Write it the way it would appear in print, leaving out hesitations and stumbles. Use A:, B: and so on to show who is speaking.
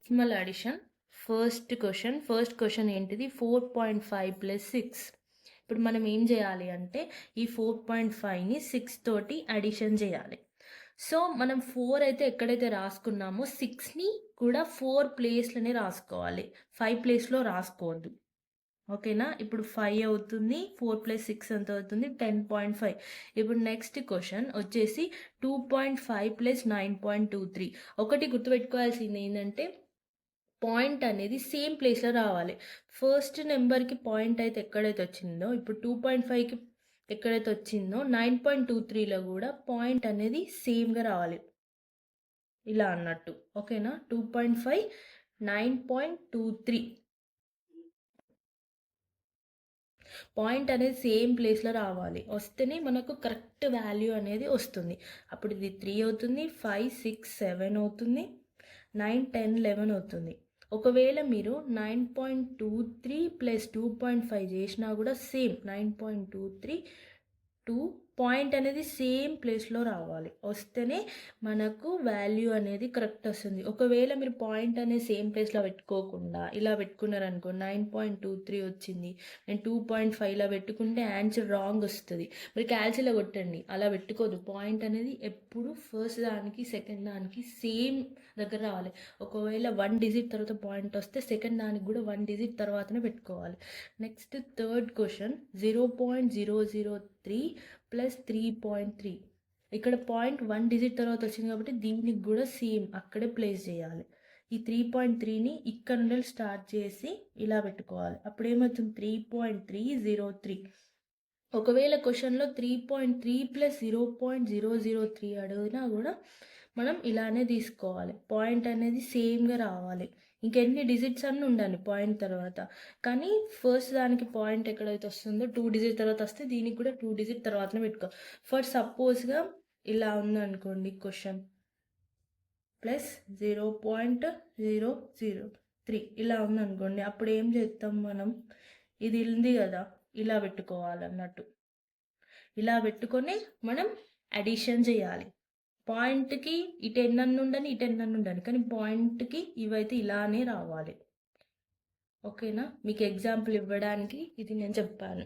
A: Decimal addition first question ఏంటిది 4.5 plus 6. ఇప్పుడు మనం ఏం చేయాలి అంటే ఈ 4.5ని 6 తోటి అడిషన్ చేయాలి. సో మనం 4 అయితే ఎక్కడైతే రాసుకున్నామో 6ని కూడా 4 ప్లేస్లోనే రాసుకోవాలి, 5 ప్లేస్లో రాసుకోవద్దు. ఓకేనా? ఇప్పుడు 5 అవుతుంది, 4 ప్లస్ 6 ఎంత అవుతుంది 10.5. ఇప్పుడు నెక్స్ట్ క్వశ్చన్ వచ్చేసి 2.5 ప్లస్ 9.23. ఒకటి గుర్తుపెట్టుకోవాల్సింది ఏంటంటే పాయింట్ అనేది సేమ్ ప్లేస్లో రావాలి. ఫస్ట్ నెంబర్కి పాయింట్ అయితే ఎక్కడైతే వచ్చిందో ఇప్పుడు 2.5కి ఎక్కడైతే వచ్చిందో 9.23లో కూడా పాయింట్ అనేది సేమ్గా రావాలి, ఇలా అన్నట్టు. ఓకేనా? 2.5 9.23 పాయింట్ అనేది సేమ్ ప్లేస్లో రావాలి, వస్తేనే మనకు కరెక్ట్ వాల్యూ అనేది వస్తుంది. అప్పుడు ఇది 3 అవుతుంది, 5 6 7 అవుతుంది, 9 10 11 అవుతుంది. ఒకవేళ మీరు 9.23 ప్లస్ 2.5 చేసినా కూడా సేమ్ 9.23 పాయింట్ అనేది సేమ్ ప్లేస్లో రావాలి, వస్తేనే మనకు వాల్యూ అనేది కరెక్ట్ వస్తుంది. ఒకవేళ మీరు పాయింట్ అనేది సేమ్ ప్లేస్లో పెట్టుకోకుండా ఇలా పెట్టుకున్నారనుకో 9.23 వచ్చింది, నేను 2.5లా పెట్టుకుంటే ఆన్సర్ రాంగ్ వస్తుంది. మీరు క్యాల్సిలో కొట్టండి, అలా పెట్టుకోదు. పాయింట్ అనేది ఎప్పుడు ఫస్ట్ దానికి సెకండ్ దానికి సేమ్ దగ్గర రావాలి. ఒకవేళ 1 డిజిట్ తర్వాత పాయింట్ వస్తే సెకండ్ దానికి కూడా 1 డిజిట్ తర్వాతనే పెట్టుకోవాలి. Next third question 0.003 plus 3.3. ఇక్కడ పాయింట్ 1 డిజిట్ తర్వాత వచ్చింది కాబట్టి దీనికి కూడా సేమ్ అక్కడే ప్లేస్ చేయాలి. ఈ 3.3ని ఇక్కడ నుండి స్టార్ట్ చేసి ఇలా పెట్టుకోవాలి. అప్పుడు ఏమవుతుంది 3.303. ఒకవేళ క్వశ్చన్లో 3.3 ప్లస్ 0.003 అడిగినా కూడా మనం ఇలానే తీసుకోవాలి, పాయింట్ అనేది సేమ్గా రావాలి. ఇంకెన్ని డిజిట్స్ అన్నీ ఉండాలి పాయింట్ తర్వాత, కానీ ఫస్ట్ దానికి పాయింట్ ఎక్కడైతే వస్తుందో 2 డిజిట్ తర్వాత వస్తే దీనికి కూడా 2 డిజిట్ తర్వాతనే పెట్టుకో. ఫర్ సపోజ్గా ఇలా ఉందనుకోండి క్వశ్చన్ ప్లస్ 0.003 ఇలా ఉందనుకోండి, అప్పుడు ఏం చేస్తాం మనం, ఇది ఉంది కదా ఇలా పెట్టుకోవాలన్నట్టు. ఇలా పెట్టుకొని మనం అడిషన్ చేయాలి. పాయింట్కి ఇటు ఎన్నన్ను ఉండని ఇటు ఎన్నన్ను ఉండని, కానీ పాయింట్కి ఇవైతే ఇలానే రావాలి. ఓకేనా? మీకు ఎగ్జాంపుల్ ఇవ్వడానికి ఇది నేను చెప్పాను.